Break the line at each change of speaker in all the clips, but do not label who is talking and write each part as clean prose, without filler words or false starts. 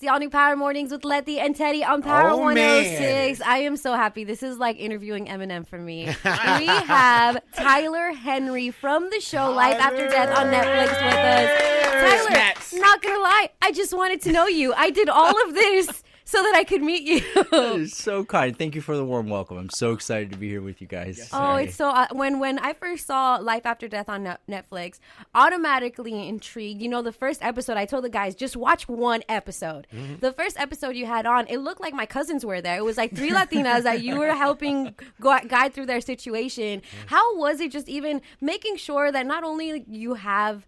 the All New Power Mornings with Letty and Teddy on Power 106. Man. I am so happy. This is like interviewing Eminem for me. We have Tyler Henry from the show Life After Death on Netflix with us. Tyler, not going to lie, I just wanted to know you. I did all of this so that I could meet you.
That is so kind. Thank you for the warm welcome. I'm so excited to be here with you guys.
Yes, it's so when I first saw Life After Death on Netflix, automatically intrigued. You know, the first episode, I told the guys, just watch one episode. Mm-hmm. The first episode you had on, it looked like my cousins were there. It was like 3 Latinas that you were helping guide through their situation. Mm-hmm. How was it just even making sure that not only you have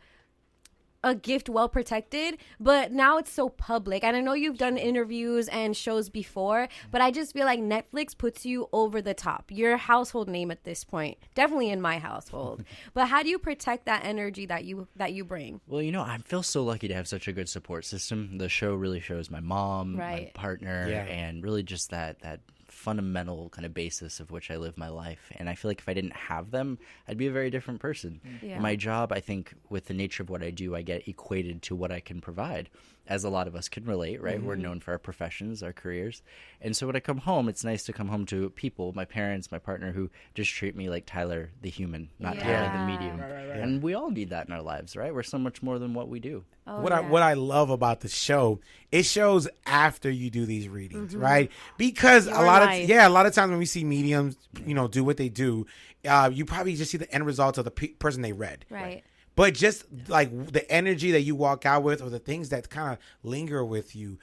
a gift well protected, but now it's so public? And I know you've done interviews and shows before, but I just feel like Netflix puts you over the top. You're a household name at this point, definitely in my household. But how do you protect that energy that you bring?
Well, you know, I feel so lucky to have such a good support system. The show really shows my mom, my partner, and really just that fundamental kind of basis of which I live my life. And I feel like if I didn't have them, I'd be a very different person. Yeah. My job, I think, with the nature of what I do, I get equated to what I can provide, as a lot of us can relate, right? Mm-hmm. We're known for our professions, our careers. And so when I come home, it's nice to come home to people, my parents, my partner, who just treat me like Tyler the human, not Tyler the medium. Right. And we all need that in our lives, right? We're so much more than what we do.
What I love about the show, it shows after you do these readings, right? Because a lot of times when we see mediums, you know, do what they do, you probably just see the end results of the person they read.
Right.
But just like the energy that you walk out with, or the things that kind of linger with you,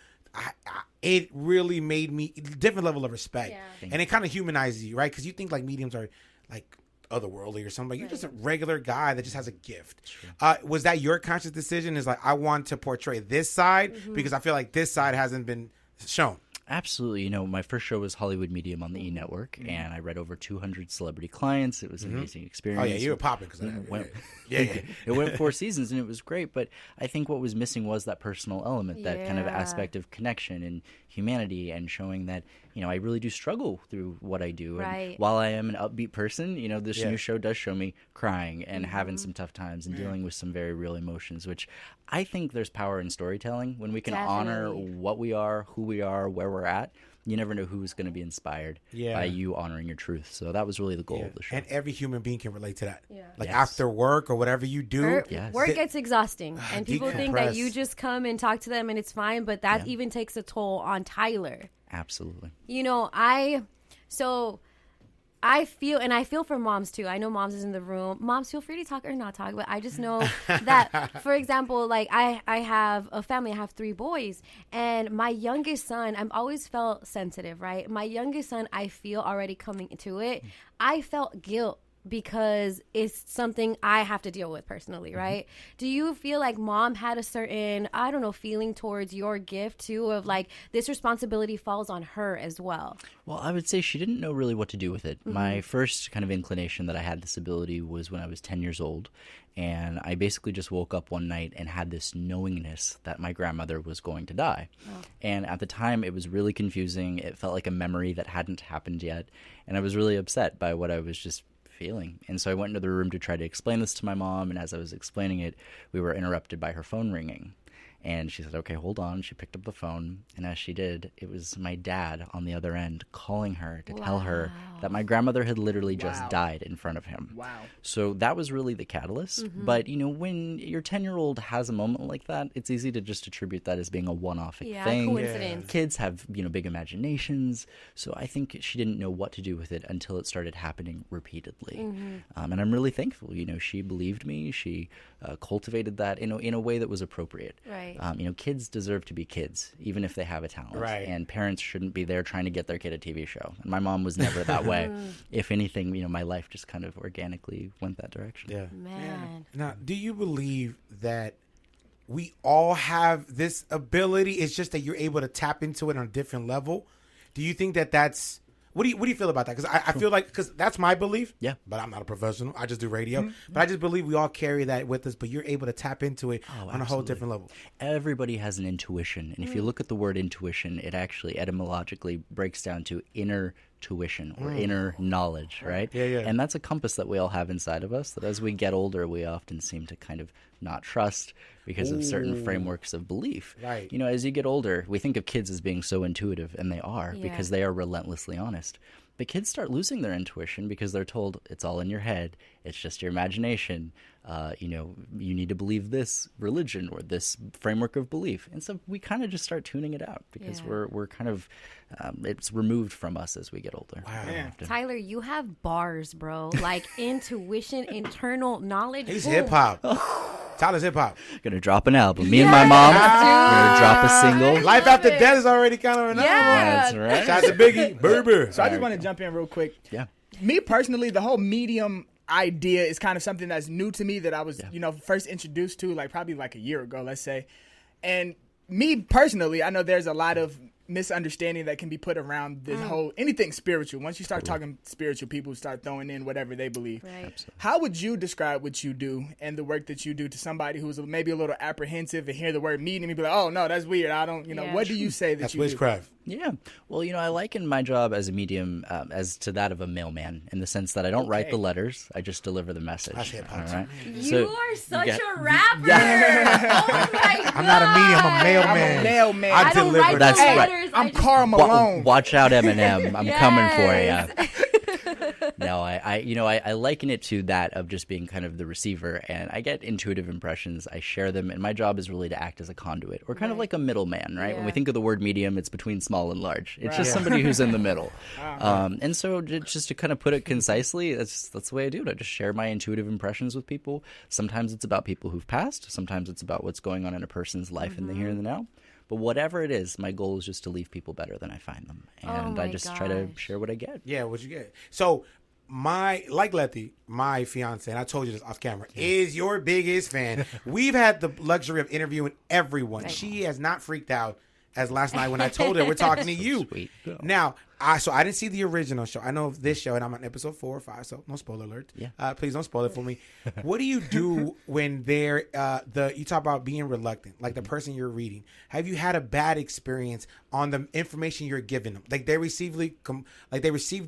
it really made me a different level of respect. Yeah. And it kind of humanizes you, right? Because you think like mediums are like otherworldly or something. You're just a regular guy that just has a gift. Was that your conscious decision? Is like, I want to portray this side because I feel like this side hasn't been shown?
Absolutely. You know, my first show was Hollywood Medium on the E! Network, and I read over 200 celebrity clients. It was an amazing experience.
Oh, yeah, you were popping because of that.
It went 4 seasons, and it was great. But I think what was missing was that personal element, that kind of aspect of connection and humanity, and showing that, you know, I really do struggle through what I do.
Right.
And while I am an upbeat person, you know, this new show does show me crying and having some tough times and dealing with some very real emotions, which I think there's power in storytelling when we can honor what we are, who we are, where we're at. You never know who's going to be inspired by you honoring your truth. So that was really the goal of the show.
And every human being can relate to that. Yeah. Like after work or whatever you do.
Work gets exhausting. And people think that you just come and talk to them and it's fine. But that even takes a toll on Tyler.
Absolutely.
You know, I feel for moms too. I know moms is in the room. Moms, feel free to talk or not talk, but I just know that, for example, like I have a family. I have 3 boys, and my youngest son, I've always felt sensitive, right? My youngest son, I feel already coming into it. I felt guilt because it's something I have to deal with personally, right? Do you feel like mom had a certain, I don't know, feeling towards your gift too, of like this responsibility falls on her as well?
Well, I would say she didn't know really what to do with it. My first kind of inclination that I had this ability was when I was 10 years old. And I basically just woke up one night and had this knowingness that my grandmother was going to die. Oh. And at the time, it was really confusing. It felt like a memory that hadn't happened yet. And I was really upset by what I was just feeling. And so I went into the room to try to explain this to my mom. And as I was explaining it, we were interrupted by her phone ringing. And she said, okay, hold on. She picked up the phone. And as she did, it was my dad on the other end calling her to tell her that my grandmother had literally just died in front of him. Wow. So that was really the catalyst. But, you know, when your 10-year-old has a moment like that, it's easy to just attribute that as being a one-off thing.
Coincidence.
Kids have, you know, big imaginations. So I think she didn't know what to do with it until it started happening repeatedly. And I'm really thankful. You know, she believed me. She cultivated that in a way that was appropriate.
Right.
You know, kids deserve to be kids, even if they have a talent.
Right.
And parents shouldn't be there trying to get their kid a TV show. And my mom was never that way. If anything, you know, my life just kind of organically went that direction.
Yeah.
Man.
Now, do you believe that we all have this ability? It's just that you're able to tap into it on a different level. Do you think that that's... What do you feel about that? Because I feel like, because that's my belief.
Yeah.
But I'm not a professional. I just do radio. But I just believe we all carry that with us. But you're able to tap into it on a whole different level.
Everybody has an intuition. And if you look at the word intuition, it actually etymologically breaks down to inner tuition or inner knowledge, right?
Yeah.
And that's a compass that we all have inside of us that as we get older, we often seem to kind of not trust because of certain frameworks of belief.
Right.
You know, as you get older, we think of kids as being so intuitive, and they are because they are relentlessly honest. But kids start losing their intuition because they're told it's all in your head. It's just your imagination. You know, you need to believe this religion or this framework of belief. And so we kind of just start tuning it out because we're kind of, it's removed from us as we get older.
Wow.
Yeah.
Tyler, you have bars, bro. Like intuition, internal knowledge.
He's
Boom.
hip hop. Tyler's hip hop.
Gonna drop an album. Me and my mom gonna drop a single.
Life After Death is already kind of an album.
That's right.
Shout out to Biggie. Baby.
So I just want to jump in real quick.
Yeah.
Me personally, the whole medium idea is kind of something that's new to me that I was, first introduced to probably a year ago, let's say. And me personally, I know there's a lot of misunderstanding that can be put around this whole anything spiritual. Once you start talking spiritual, people start throwing in whatever they believe.
Right.
How would you describe what you do and the work that you do to somebody who's maybe a little apprehensive and hear the word medium and be like, oh no, that's weird. I don't, what do you say that
That's
you
witchcraft.
Yeah. Well, I liken my job as a medium as to that of a mailman in the sense that I don't write the letters. I just deliver the message.
That's hip hop.
All right?
You are such a rapper. Oh my God.
I'm not a medium. I'm a mailman.
I'm a mailman.
I
I don't
deliver.
write
That's
the
right.
letters.
I'm
I just-
Karl Malone.
Watch out, Eminem. I'm coming for
Yes.
you. No, I liken it to that of just being kind of the receiver, and I get intuitive impressions. I share them, and my job is really to act as a conduit, or kind of like a middleman, right? When we
Yeah.
think of the word medium, it's between small and large. It's just somebody who's in the middle. And so just to kind of put it concisely, that's the way I do it. I just share my intuitive impressions with people. Sometimes it's about people who've passed. Sometimes it's about what's going on in a person's life in the here and the now. But whatever it is, my goal is just to leave people better than I find them. And I
my
just try to
gosh.
share what I get.
Yeah, what you get. So like Letty, my fiance, and I told you this off camera, is your biggest fan. We've had the luxury of interviewing everyone. She has not freaked out as last night when I told her we're talking to you.
Sweet.
Now, I didn't see the original show. I know of this show, and I'm on episode 4 or 5, so no spoiler alert.
Yeah.
Please don't spoil it for me. What do you do when you talk about being reluctant, like the person you're reading? Have you had a bad experience on the information you're giving them? Like they received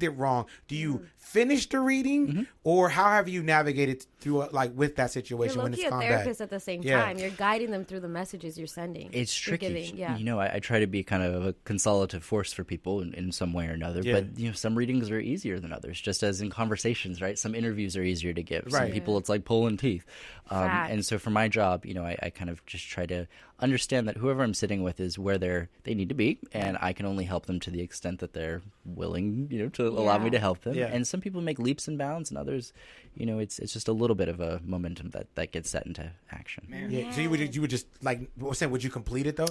it wrong. Do you finish the reading, or how have you navigated through with that situation
You're
when it's
low-key a
gone
therapist
bad?
at the same
Yeah.
time. You're guiding them through the messages you're sending.
It's
You're
tricky.
giving, yeah.
I try to be kind of a consolidative force for people in some way or another.
Yeah.
But some readings are easier than others, just as in conversations, right? Some interviews are easier to give. Some
Right.
people, it's like pulling teeth.
Facts.
And so for my job, I kind of just try to understand that whoever I'm sitting with is where they need to be, and I can only help them to the extent that they're willing, to allow me to help them.
Yeah.
And some people make leaps and bounds, and others, it's just a little bit of a momentum that gets set into action.
Yeah. So you would just would you complete it though?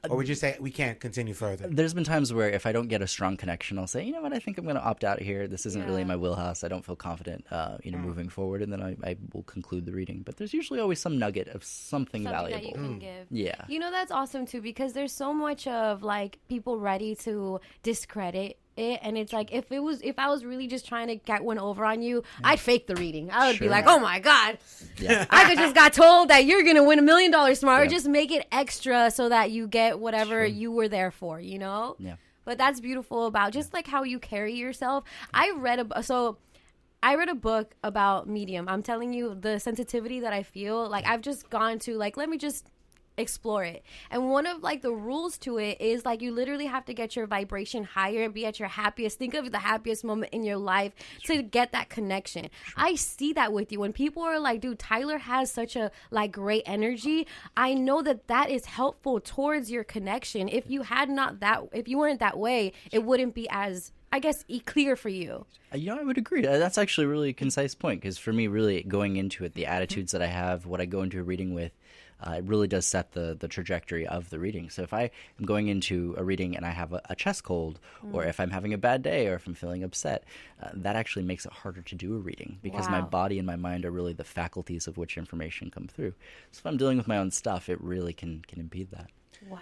Or would you say we can't continue further?
There's been times where if I don't get a strong connection, I'll say, you know what, I think I'm going to opt out here. This isn't really my wheelhouse. I don't feel confident, moving forward, and then I will conclude the reading. But there's usually always some nugget of something valuable.
that you can give.
Yeah.
That's awesome too, because there's so much of people ready to discredit it, and it's like if I was really just trying to get one over on you, I'd fake the reading. I would be like, oh my God, I just got told that you're gonna win $1 million tomorrow. Or just make it extra so that you get whatever you were there for,
Yeah.
But that's beautiful about just how you carry yourself. I read a book about medium. I'm telling you the sensitivity that I feel. I've just gone to let me just explore it. And one of the rules to it is you literally have to get your vibration higher and be at your happiest. Think of the happiest moment in your life to get that connection. I see that with you. When people are like, dude, Tyler has such a great energy. I know that is helpful towards your connection. If you weren't that way, it wouldn't be as, I guess, clear for you.
I would agree. That's actually a really concise point, because for me, really going into it, the attitudes that I have, what I go into a reading with, it really does set the trajectory of the reading. So if I am going into a reading and I have a chest cold, or if I'm having a bad day, or if I'm feeling upset, that actually makes it harder to do a reading, because my body and my mind are really the faculties of which information come through. So if I'm dealing with my own stuff, it really can impede that.
Wow.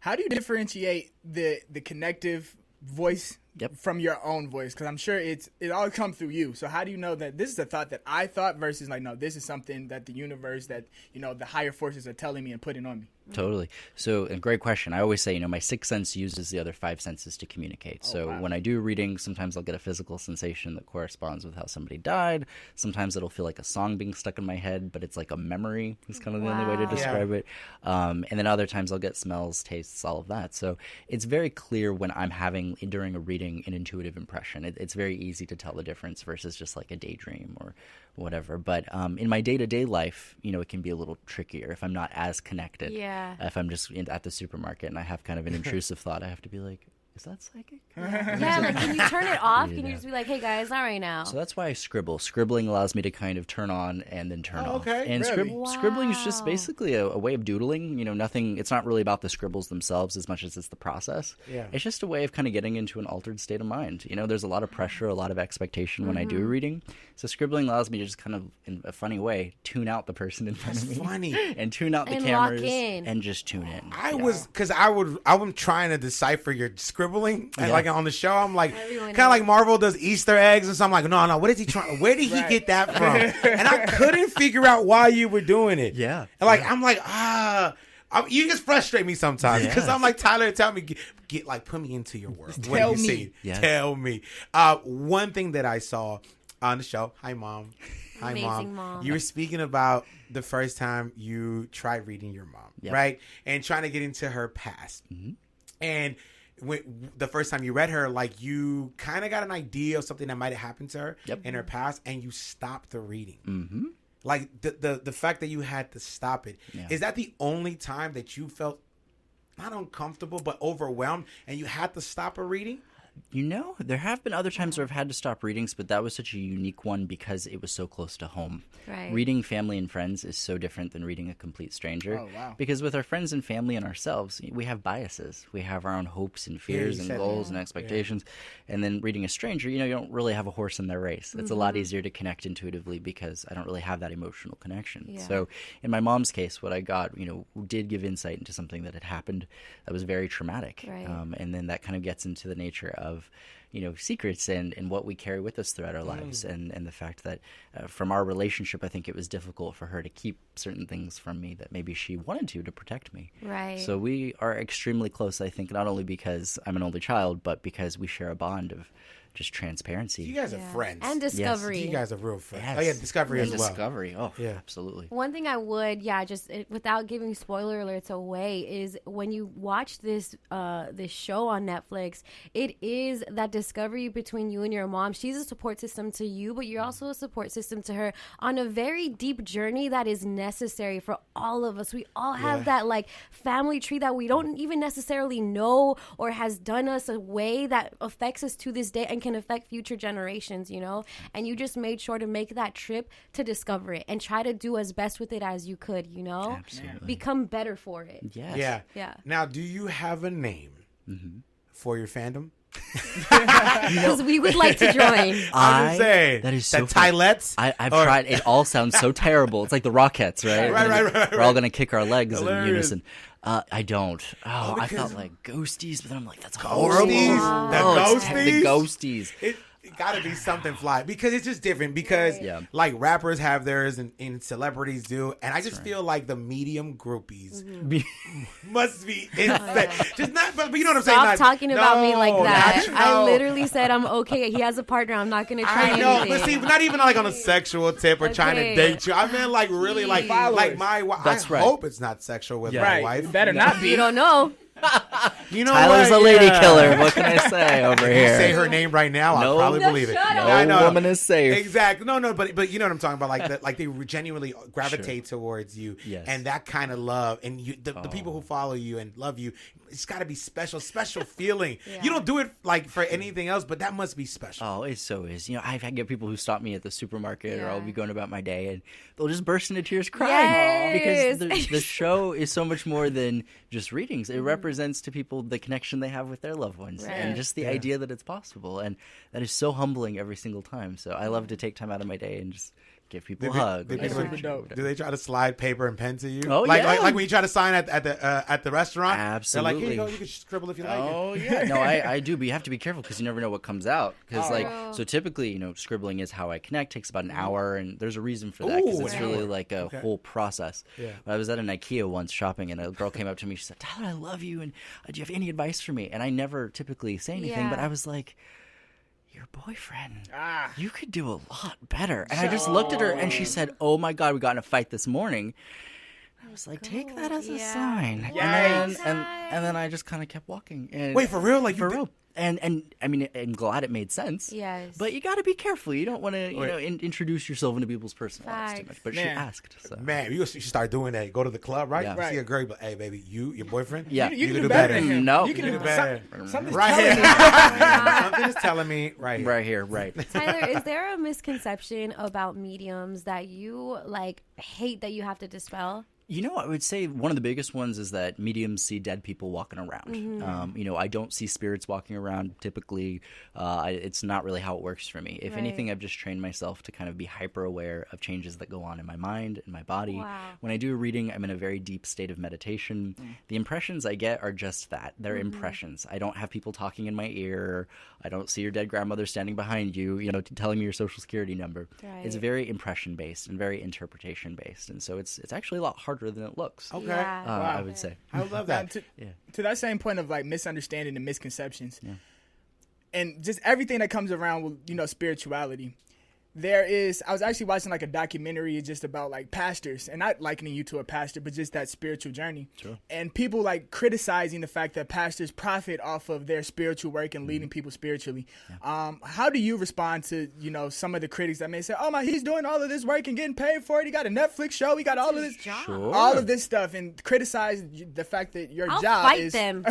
How do you differentiate the connective voice from your own voice? Because I'm sure it all comes through you. So how do you know that this is a thought that I thought versus no, this is something that the universe, that the higher forces are telling me and putting on me?
Totally. So, a great question. I always say, my sixth sense uses the other five senses to communicate. When I do reading, sometimes I'll get a physical sensation that corresponds with how somebody died. Sometimes it'll feel like a song being stuck in my head, but it's like a memory is kind of the only way to describe it. And then other times I'll get smells, tastes, all of that. So it's very clear when I'm having, during a reading, an intuitive impression. It's very easy to tell the difference versus just like a daydream or whatever. But in my day-to-day life, it can be a little trickier if I'm not as connected. If I'm just at the supermarket and I have kind of an intrusive thought, I have to be like, is that psychic?
Like, can you turn it off? Can you just be like, hey guys, not right now?
So that's why I scribble. Scribbling allows me to kind of turn on and then turn off.
Okay.
And
really?
Scribbling is just basically a way of doodling. Nothing, it's not really about the scribbles themselves as much as it's the process.
Yeah.
It's just a way of kind of getting into an altered state of mind. There's a lot of pressure, a lot of expectation when I do a reading. So scribbling allows me to just kind of, in a funny way, tune out the person in front of me.
Funny.
And tune out the cameras and just tune in.
I'm trying to decipher your scribbling and like on the show. I'm like, kind of like Marvel does Easter eggs and so I'm like, no, what is he trying? Where did he get that from? And I couldn't figure out why you were doing it.
Yeah.
And I'm like, you just frustrate me sometimes because I'm like, Tyler, tell me, get like, put me into your world. What do you see?
Yes.
Tell me. One thing that I saw on the show. Hi, Mom. Hi,
Amazing mom.
You were speaking about the first time you tried reading your mom, right? And trying to get into her past. Mm-hmm. And the first time you read her, like you kind of got an idea of something that might have happened to her in her past, and you stopped the reading. Mm-hmm. Like the fact that you had to stop it. Yeah. Is that the only time that you felt not uncomfortable but overwhelmed and you had to stop a reading?
There have been other times where I've had to stop readings, but that was such a unique one because it was so close to home.
Right.
Reading family and friends is so different than reading a complete stranger.
Oh, wow.
Because with our friends and family and ourselves, we have biases. We have our own hopes and fears and goals and expectations. Yeah. And then reading a stranger, you don't really have a horse in their race. It's a lot easier to connect intuitively because I don't really have that emotional connection. Yeah. So in my mom's case, what I got, did give insight into something that had happened that was very traumatic.
Right.
And then that kind of gets into the nature of secrets and what we carry with us throughout our lives and the fact that from our relationship, I think it was difficult for her to keep certain things from me that maybe she wanted to protect me.
Right.
So we are extremely close, I think, not only because I'm an only child, but because we share a bond of just transparency.
You guys are friends.
And discovery.
Yes. You guys are real friends.
Yes.
Oh, yeah, discovery as well.
Discovery. Oh, yeah. Absolutely.
One thing I would, without giving spoiler alerts away, is when you watch this show on Netflix, it is that discovery between you and your mom. She's a support system to you, but you're also a support system to her on a very deep journey that is necessary for all of us. We all have that like family tree that we don't even necessarily know or has done us a way that affects us to this day and can affect future generations, and you just made sure to make that trip to discover it and try to do as best with it as you could,
Absolutely.
Become better for it.
Yes.
Yeah. Now, do you have a name for your fandom?
Because we would like to join.
I'm just saying.
That is so
Tylettes?
I've tried. It all sounds so terrible. It's like the Rockettes, right?
Right.
We're all going to kick our legs
Hilarious.
in unison. I don't. I felt like ghosties, but then I'm like, that's horrible.
The
ghosties.
It got to be something fly because it's just different because like rappers have theirs and celebrities do, and I just feel like the medium groupies must be insane. Just not, but you know what I'm saying.
Stop talking about me like that. I literally said I'm okay. He has a partner. I'm not going to try anything.
I know, but see, not even like on a sexual tip or trying to date you. I mean, like really, like my wife. I hope it's not sexual with my wife.
It better not be.
You don't know.
Tyler's a lady killer. What can I say over here?
You say her name right now, I'll probably believe it.
No woman is safe.
Exactly. No, but you know what I'm talking about. Like they genuinely gravitate towards you, and that kind of love, and the people who follow you and love you. It's got to be special feeling. You don't do it like for anything else, but that must be special.
Oh, it so is. I've had people who stop me at the supermarket, or I'll be going about my day, and they'll just burst into tears crying because the show is so much more than just readings. It represents to people the connection they have with their loved ones and just the idea that it's possible, and that is so humbling every single time. So I love to take time out of my day and just give people hugs.
Do they try to slide paper and pen to you?
Oh,
like when you try to sign at the restaurant?
Absolutely.
They're like, here you go, you can scribble if you like.
Oh, yeah. No, I do, but you have to be careful because you never know what comes out. Because, so typically, scribbling is how I connect. Takes about an hour, and there's a reason for that because it's really like a whole process. Yeah. I was at an IKEA once shopping, and a girl came up to me. She said, Tyler, I love you, and do you have any advice for me? And I never typically say anything, but I was like, your boyfriend, you could do a lot better. And I just looked at her, and she said, oh my God, we got in a fight this morning. I was like, take that as a sign. And then I just kind of kept walking. And
wait, for real? Like
for real. And I mean, I'm glad it made sense.
Yes.
But you got to be careful. You don't want to, introduce yourself into people's personal lives too much. But she asked. So.
Man, you should start doing that. Go to the club, right? Yeah. See a girl, but hey, baby, your boyfriend?
Yeah.
You can do better than him.
No.
You can do better.
Something's
right here. Something is telling me right here.
Right here, right.
Tyler, is there a misconception about mediums that you, hate that you have to dispel?
I would say one of the biggest ones is that mediums see dead people walking around. Mm-hmm. I don't see spirits walking around typically. It's not really how it works for me. If anything, I've just trained myself to kind of be hyper aware of changes that go on in my mind and my body. Wow. When I do a reading, I'm in a very deep state of meditation. The impressions I get are just that. They're impressions. I don't have people talking in my ear. I don't see your dead grandmother standing behind you, telling me your social security number. Right. It's very impression based and very interpretation based. And so it's actually a lot harder than it looks.
Okay.
I would say.
I love that.
To that same point of misunderstanding and misconceptions, and just everything that comes around with spirituality. I was actually watching a documentary just about pastors, and not likening you to a pastor, but just that spiritual journey. Sure. And people criticizing the fact that pastors profit off of their spiritual work and leading people spiritually. Yeah. How do you respond to some of the critics that may say, "Oh my, he's doing all of this work and getting paid for it. He got a Netflix show. He got all of this, all of this stuff," and criticize the fact that your job
fight
is.
them.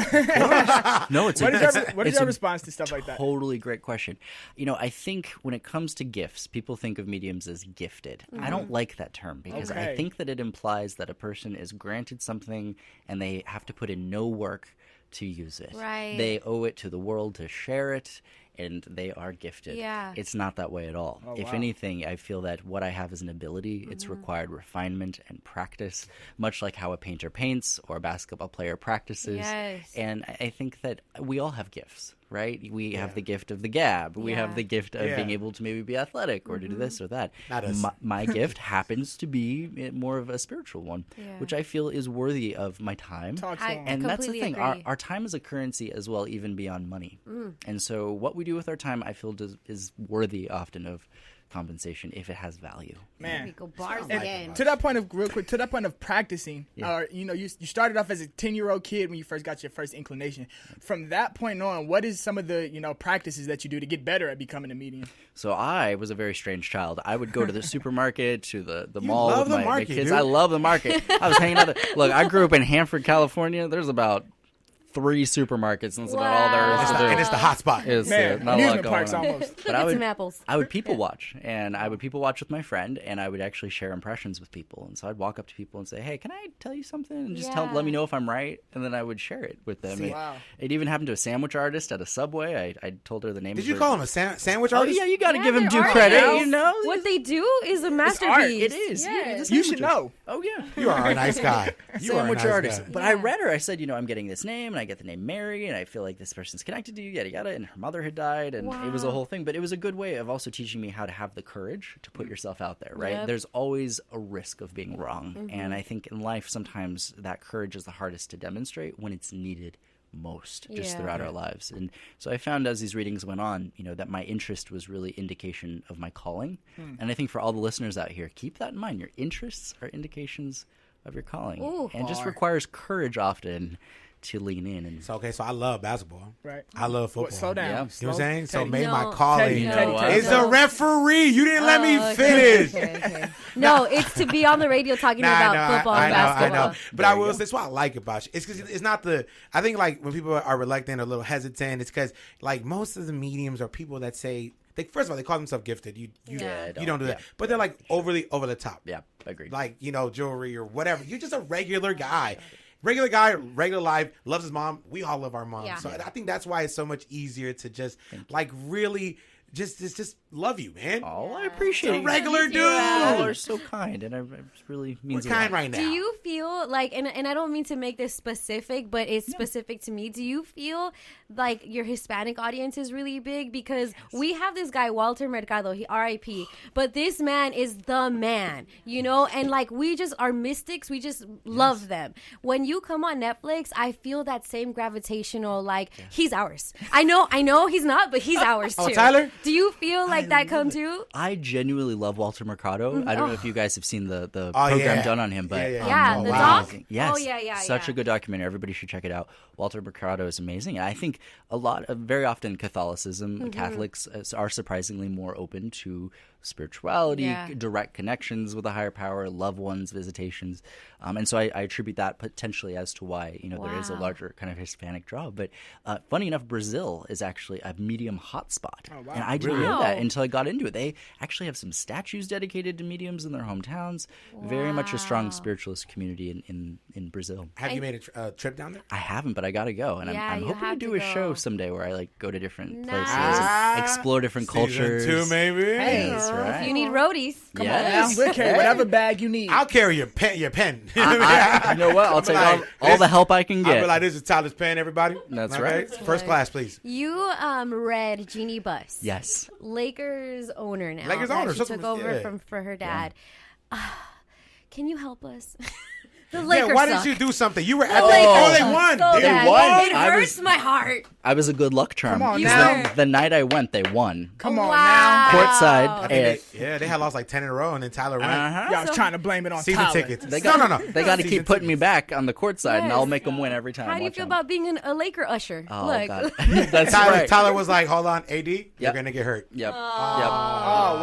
No, it's
what is your response to stuff like that?
Totally great question. I think when it comes to gifts, people think of mediums as gifted. I don't like that term because I think that it implies that a person is granted something and they have to put in no work to use it.
Right.
They owe it to the world to share it, and they are gifted.
Yeah.
It's not that way at all. If anything, I feel that what I have is an ability. It's required refinement and practice, much like how a painter paints or a basketball player practices.
Yes.
And I think that we all have gifts. Right? We have the gift of the gab. We have the gift of being able to maybe be athletic or to do this or that.
Not us.
My gift happens to be more of a spiritual one, which I feel is worthy of my time. And that's the thing. Our time is a currency as well, even beyond money. And so what we do with our time, I feel, is worthy often of compensation if it has value.
Man,
we go bars
and
again.
To that point of practicing, you started off as a 10-year-old kid when you first got your first inclination. From that point on, what is some of the practices that you do to get better at becoming a medium?
So I was a very strange child. I would go to the supermarket, to the mall with my kids.
Dude.
I love the market. I was hanging out there. Look, I grew up in Hanford, California. There's about 3 supermarkets, and that's about all there is to do.
And it's the hot spot.
Man, amusement parks almost.
But
Get some apples.
I would people watch, and I would people watch with my friend, and I would actually share impressions with people. And so I'd walk up to people and say, "Hey, can I tell you something?" And just let me know if I'm right, and then I would share it with them. It even happened to a sandwich artist at a Subway. I told her the name.
Did you call him a sandwich artist?
Oh yeah, you got to give him due credit.
What they do is a masterpiece.
It is.
Yes.
You should know.
Oh yeah,
you are a nice guy.
Sandwich artist. But I read her. I said, I'm getting this name, and I get the name Mary. And I feel like this person's connected to you, yada yada, and her mother had died, and it was a whole thing. But it was a good way of also teaching me how to have the courage to put yourself out there, right? There's always a risk of being wrong, and I think in life sometimes that courage is the hardest to demonstrate when it's needed most throughout our lives. And so I found as these readings went on, that my interest was really indication of my calling. And I think for all the listeners out here, keep that in mind. Your interests are indications of your calling, and just requires courage often to lean in. And
so I love basketball.
Right.
I love football.
Slow down.
You know what I'm saying?
Teddy.
So maybe my calling is
no.
a referee. You didn't let me finish.
Okay. No, it's to be on the radio talking about football and basketball.
I know. But I will say, that's what I like about you. It's because it's not I think when people are reluctant or a little hesitant, it's because most of the mediums are people that say, first of all, they call themselves gifted. You don't do that. But they're overly over the top.
Yeah, agreed.
Jewelry or whatever. You're just a regular guy. Regular guy, regular life, loves his mom. We all love our moms. Yeah. So I think that's why it's so much easier to just really just love you, man.
Oh, I appreciate it.
Regular dude.
Y'all are so kind, and it really means
We're
a lot.
kind right now.
Do you feel like, and I don't mean to make this specific, but it's specific to me. Do you feel like your Hispanic audience is really big? Because we have this guy, Walter Mercado, he R.I.P., but this man is the man, you know? And like, we just are mystics. We just love them. When you come on Netflix, I feel that same gravitational, like, he's ours. I know he's not, but he's ours too.
Oh, Tyler?
Do you feel like that come too?
I genuinely love Walter Mercado. I don't know if you guys have seen the
Oh,
program
yeah.
done on him, but
Yeah, the
wow.
doc?
Yes.
Oh, yeah.
Such a good documentary. Everybody should check it out. Walter Mercado is amazing. And I think very often Catholicism, Catholics are surprisingly more open to spirituality, direct connections with a higher power, loved ones, visitations. And so I attribute that potentially as to why, there is a larger kind of Hispanic draw. But funny enough, Brazil is actually a medium hotspot. Oh, wow. And I didn't know that until I got into it. They actually have some statues dedicated to mediums in their hometowns. Wow. Very much a strong spiritualist community in Brazil.
Have you made a trip down there?
I haven't, but I got to go. And I'm hoping to do a show someday where I go to different places
Ah.
and explore different cultures.
Season 2, maybe.
Hey,
That's right.
If you need roadies,
Come on now. We'll carry whatever bag you need.
I'll carry your pen. You
know what? I'll take all the help I can get.
I'll be like, this is Tyler's pen, everybody.
That's
Okay?
right.
First class, please.
you read Jeannie Buss.
Yes.
Lakers owner now.
Lakers
that
owner.
She took over
Yeah.
for her dad. Can you help us? The
Yeah,
Lakers
why
suck.
didn't you do something? You were at
The
the
Lakers
Oh, they
suck
won.
so
They
bad.
won.
It
I
hurts
was-
my heart.
I was a good luck charm.
Come on
Because
now.
the night I went, they won.
Come on
Wow.
now.
Courtside.
I think they had lost like 10 in a row, and then Tyler went.
Y'all was trying to blame it on
Season
Tyler.
tickets.
They
no.
They got to
Season
keep putting me
tickets.
back on the court side, and
Yes.
I'll make them win every time.
How do you
Watch
feel
them.
about being a Laker usher?
Oh,
Look.
God. That's
Tyler,
right.
Tyler was like, hold on, AD, you're
Yep.
going to get hurt.
Yep.
Oh,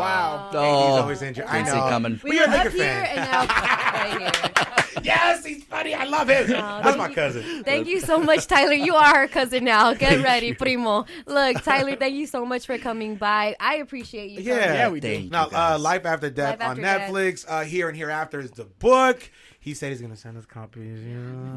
wow.
AD's
Oh,
always injured. I
didn't see
know.
it coming.
We
But you're a
were
Laker
up here
fan.
and now right here.
Yes, he's funny. I love him. That's my cousin.
Thank you so much, Tyler. You are our cousin now. Get ready, primo. Look, Tyler, thank you so much for coming by. I appreciate you.
Yeah,
Yeah, we do.
Thank you,
Now,
guys.
Life After Death
Life
on
After
Netflix. Here and Hereafter is the book. He said he's going to send us copies.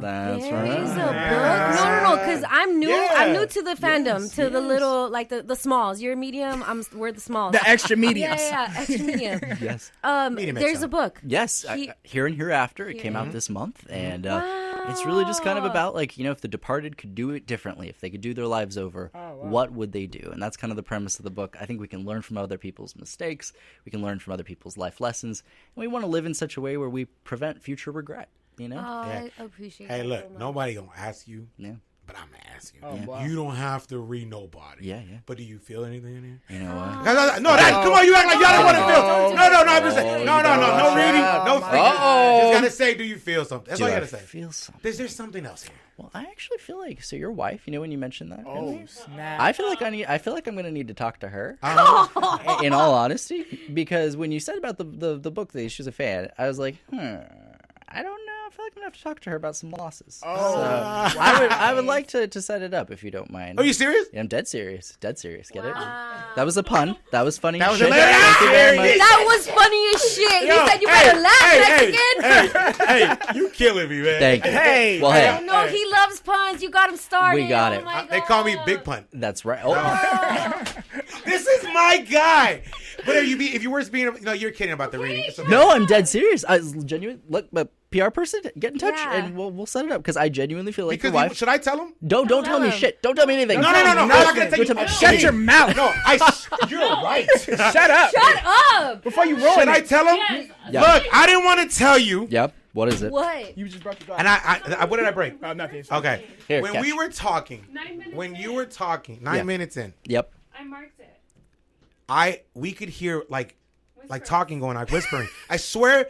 That's
There is a
right.
book. No, because I'm new.
Yeah.
I'm new to the fandom, to the little, like the smalls. You're a medium. we're the smalls.
The extra mediums.
yeah, extra medium.
Yes.
Medium
There's
XL.
a book.
Yes,
He-
Here and Hereafter. It came out this month, and it's really just kind of about if the departed could do it differently, if they could do their lives over, what would they do? And that's kind of the premise of the book. I think we can learn from other people's mistakes, we can learn from other people's life lessons, and we want to live in such a way where we prevent future regret.
Oh, I appreciate
Hey,
that
look,
so much.
nobody going to ask you,
Yeah.
but I'm going to ask you.
Oh, wow.
You don't have to read nobody.
Yeah.
But do you feel anything in here?
You know what?
Come on, you act like y'all don't want to feel. No, I'm just saying. No reading, no thinking. Just gotta say, do you feel something? That's all you gotta say.
Feel something.
Is there something else here?
Well, I actually feel like your wife. You know when you mentioned that.
Oh, snap.
I feel like I'm gonna need to talk to her.
Uh-huh.
In all honesty, because when you said about the book that she's a fan, I was like, I don't know. I feel like I'm gonna have to talk to her about some losses.
Oh,
So
wow.
I would like to set it up if you don't mind.
Are you serious?
Yeah, I'm dead serious. Dead serious. Get it? That was a pun. That was funny.
That was
shit.
hilarious.
Thank you very much.
That was funny as shit.
Yo,
You said you better laugh, Mexican.
Hey, you killing me, man.
Thank you.
Hey.
Well,
Oh
hey,
no, he loves puns. You got him started.
We got
Oh
it.
my
They call me
God.
Big Pun.
that's right. Oh.
This is my guy. But if you were being, you're kidding about the reading. It's okay.
No, I'm dead serious. I was genuine. Look, my PR person, get in touch
Yeah.
and we'll set it up because I genuinely feel like
Because
your wife.
should I tell him?
Don't tell me
him.
shit. Don't tell me anything.
No. I'm not gonna take
Don't
you.
tell me-
Shut your mouth.
No, you're right.
Shut up.
Shut up.
Before you ruin
Should I
it.
tell him?
Yeah.
Look, I didn't want to tell you.
Yep. What is it?
What?
You just broke the glass.
And I what did I break?
Oh, nothing.
Okay.
Here,
when
catch.
we were talking,
9 minutes
when you
in.
were talking, 9
Yeah.
minutes in,
Yep.
I marked it.
we could hear like talking going on, whispering. I swear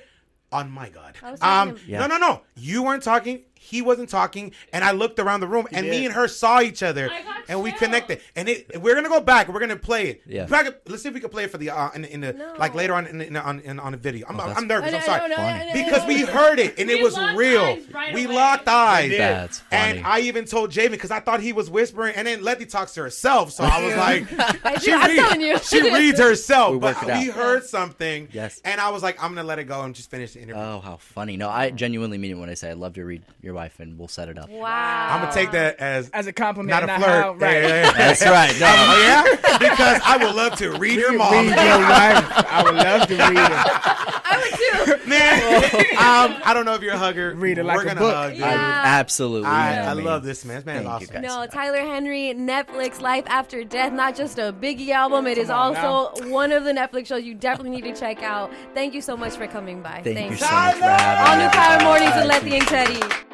on my God.
I was talking to
Yeah.
No. You weren't talking. He wasn't talking, and I looked around the room, and me
did.
and her saw each other,
I got
and we
chills.
connected. And we're gonna go back. We're gonna play it.
Yeah.
Let's see if we can play it for the like later on on the video. I'm
that's-
nervous. I'm sorry.
Funny.
Because we heard it and it
We
was
locked
real.
eyes right
We
away.
locked eyes.
That's funny.
And I even told Javen because I thought he was whispering, and then Letty talks to herself. So I was like,
I'm telling you.
she reads herself.
We
But
work it out.
we heard something.
Yes.
And I was like, I'm gonna let it go and just finish the interview.
Oh, how funny. No, I genuinely mean it when I say I'd love to read your wife and we'll set it up.
Wow.
I'm gonna take that as
As a compliment.
not a
not
flirt.
out. Right.
That's right. No.
Oh, yeah? Because I would love to read your mom.
Read your wife. I would love to read it.
I would too.
Man, I don't know if you're a hugger.
Read it like
We're
a
gonna
book.
hug you.
Yeah.
Absolutely.
I love this, man. This man is
Thank you,
awesome.
guys.
No, Tyler Henry, Netflix, Life After Death, not just a Biggie album. It is
Come on
also one of the Netflix shows you definitely need to check out. Thank you so much for coming by.
Thank you
Thanks.
so much for having
All
me.
New Power
everybody.
Mornings
I
with Letty and
appreciate it.
Teddy.